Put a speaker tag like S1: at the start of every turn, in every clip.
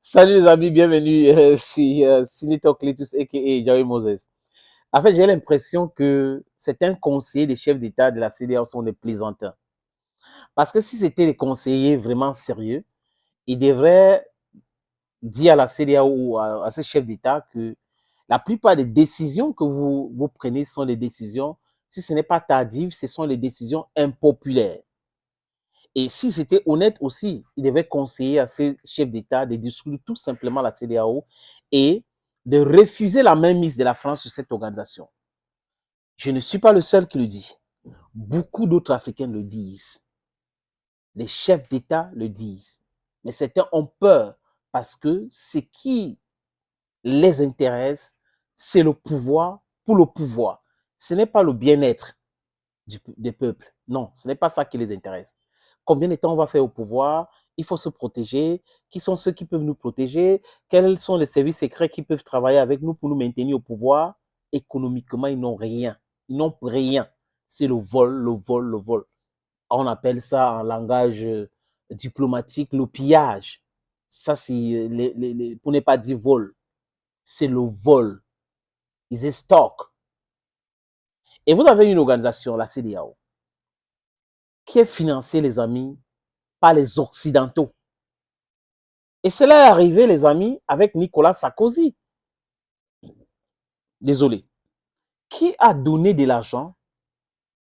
S1: Salut les amis, bienvenue Sinito Cletus a.k.a. Jawi Moses. En fait, j'ai l'impression que certains conseillers des chefs d'État de la CEDEAO sont des plaisantins. Parce que si c'était des conseillers vraiment sérieux, ils devraient dire à la CEDEAO ou à ces chefs d'État que la plupart des décisions que vous prenez sont des décisions, si ce n'est pas tardif, ce sont des décisions impopulaires. Et si c'était honnête aussi, il devait conseiller à ces chefs d'État de dissoudre tout simplement la CEDEAO et de refuser la mainmise de la France sur cette organisation. Je ne suis pas le seul qui le dit. Beaucoup d'autres Africains le disent. Les chefs d'État le disent. Mais certains ont peur parce que ce qui les intéresse, c'est le pouvoir pour le pouvoir. Ce n'est pas le bien-être des peuples. Non, ce n'est pas ça qui les intéresse. Combien de temps on va faire au pouvoir? Il faut se protéger. Qui sont ceux qui peuvent nous protéger? Quels sont les services secrets qui peuvent travailler avec nous pour nous maintenir au pouvoir? Économiquement, ils n'ont rien. Ils n'ont rien. C'est le vol, le vol, le vol. On appelle ça en langage diplomatique le pillage. Ça, c'est, pour ne pas dire vol, c'est le vol. Ils stockent. Et vous avez une organisation, la CEDEAO, qui est financée, les amis, par les Occidentaux. Et cela est arrivé, les amis, avec Nicolas Sarkozy. Désolé. Qui a donné de l'argent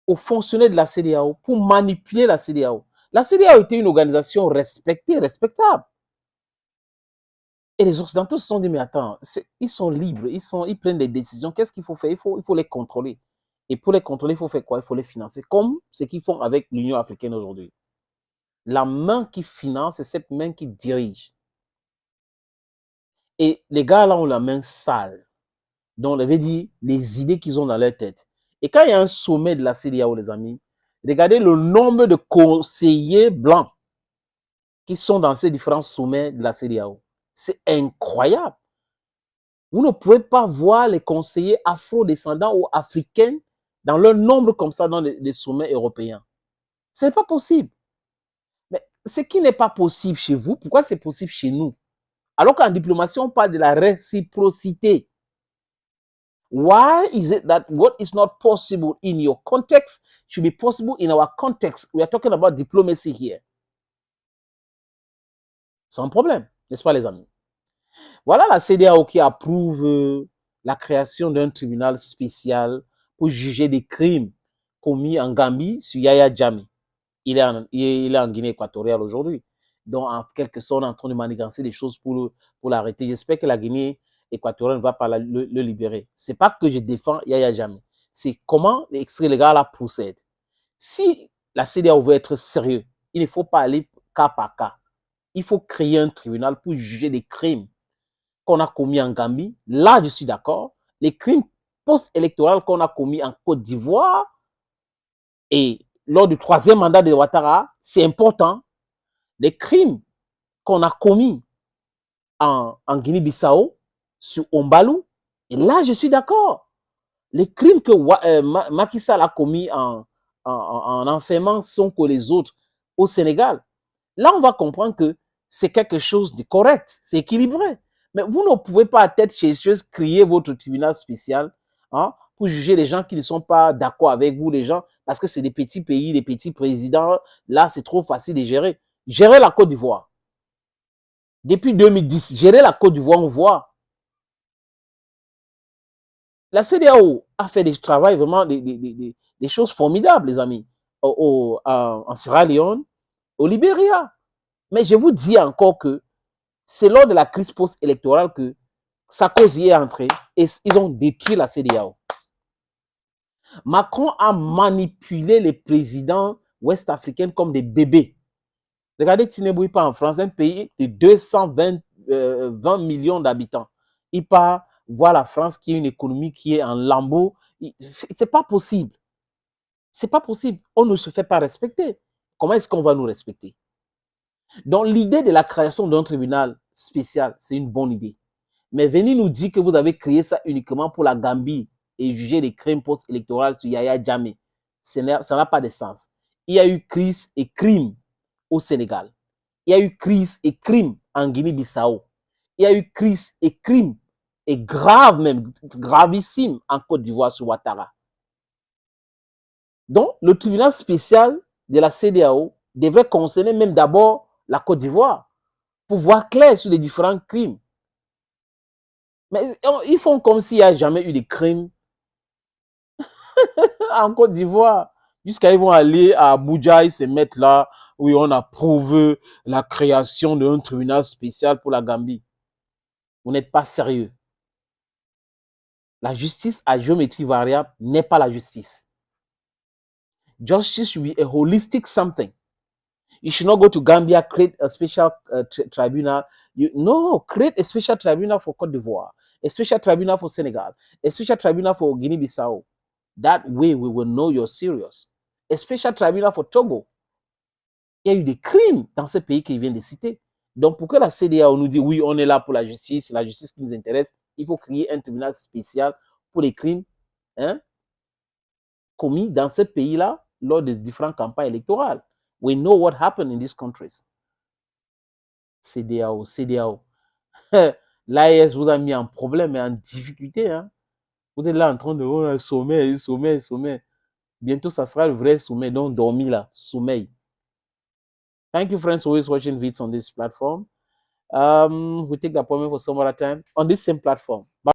S1: aux fonctionnaires de la CEDEAO pour manipuler la CEDEAO? La CEDEAO était une organisation respectée, respectable. Et les Occidentaux se sont dit, mais attends, ils sont libres, ils prennent des décisions. Qu'est-ce qu'il faut faire? Il faut les contrôler. Et pour les contrôler, il faut faire quoi? Il faut les financer, comme ce qu'ils font avec l'Union africaine aujourd'hui. La main qui finance, c'est cette main qui dirige. Et les gars là ont la main sale. Donc, on avait dit les idées qu'ils ont dans leur tête. Et quand il y a un sommet de la CEDEAO, les amis, regardez le nombre de conseillers blancs qui sont dans ces différents sommets de la CEDEAO. C'est incroyable. Vous ne pouvez pas voir les conseillers afro-descendants ou africains dans leur nombre comme ça dans les sommets européens. Ce n'est pas possible. Mais ce qui n'est pas possible chez vous, pourquoi c'est possible chez nous? Alors qu'en diplomatie, on parle de la réciprocité. Why is it that what is not possible in your context should be possible in our context? We are talking about diplomacy here. C'est un problème, n'est-ce pas, les amis? Voilà la CEDEAO qui approuve la création d'un tribunal spécial pour juger des crimes commis en Gambie sur Yaya Jammeh. Il est en Guinée équatoriale aujourd'hui. Donc, en quelque sorte, on est en train de manigancer les choses pour l'arrêter. J'espère que la Guinée équatoriale ne va pas le libérer. Ce n'est pas que je défends Yaya Jammeh. C'est comment l'extrait légal procède. Si la CEDEAO veut être sérieux, il ne faut pas aller cas par cas. Il faut créer un tribunal pour juger des crimes qu'on a commis en Gambie. Là, je suis d'accord. Les crimes post-électoraux qu'on a commis en Côte d'Ivoire et lors du 3e mandat de Ouattara, c'est important. Les crimes qu'on a commis en Guinée-Bissau, sur Ombalou, et là, je suis d'accord. Les crimes que Macky Sall a commis en enfermant Sonko les autres au Sénégal, là, on va comprendre que c'est quelque chose de correct, c'est équilibré. Mais vous ne pouvez pas à tête chercheuse créer votre tribunal spécial pour juger les gens qui ne sont pas d'accord avec vous, les gens, parce que c'est des petits pays, des petits présidents. Là, c'est trop facile de gérer. Gérer la Côte d'Ivoire. Depuis 2010, gérer la Côte d'Ivoire, on voit. La CEDEAO a fait des travaux vraiment, des choses formidables, les amis, en Sierra Leone, au Libéria. Mais je vous dis encore que c'est lors de la crise post-électorale que Sarkozy est entré et ils ont détruit la CEDEAO. Macron a manipulé les présidents ouest-africains comme des bébés. Regardez Tinubu, il part en France, un pays de 20 millions d'habitants. Il part voir la France qui est une économie qui est en lambeaux. C'est pas possible. C'est pas possible. On ne se fait pas respecter. Comment est-ce qu'on va nous respecter? Donc, l'idée de la création d'un tribunal spécial, c'est une bonne idée. Mais venez nous dire que vous avez créé ça uniquement pour la Gambie et juger les crimes post-électoraux sur Yaya Jammeh. Ça n'a pas de sens. Il y a eu crise et crime au Sénégal. Il y a eu crise et crime en Guinée-Bissau. Il y a eu crise et crime, et grave même, gravissime en Côte d'Ivoire sur Ouattara. Donc, le tribunal spécial de la CEDEAO devrait concerner même d'abord la Côte d'Ivoire pour voir clair sur les différents crimes. Mais ils font comme s'il n'y a jamais eu de crimes en Côte d'Ivoire. Jusqu'à ils vont aller à Abuja, ils se mettent là, où on approuve la création d'un tribunal spécial pour la Gambie. Vous n'êtes pas sérieux. La justice à géométrie variable n'est pas la justice. Justice should be a holistic something. You should not go to Gambia, create a special tribunal. No, create a special tribunal for Côte d'Ivoire, a special tribunal for Senegal, a special tribunal for Guinea-Bissau. That way, we will know you're serious. A special tribunal for Togo. Il y a eu des crimes dans ce pays qu'il vient de citer. Donc, pour que la CEDEAO nous dise, oui, on est là pour la justice qui nous intéresse, il faut créer un tribunal spécial pour les crimes commis dans ce pays-là lors des différentes campagnes électorales. We know what happened in these countries. CEDEAO. L'AES vous a mis en problème et en difficulté. Hein? Vous êtes là en train de oh, sommeil. Bientôt, ça sera le vrai sommeil. Donc, dormir là, sommeil. Thank you, friends, for always watching videos on this platform. We take the appointment for some other time on this same platform. Bye.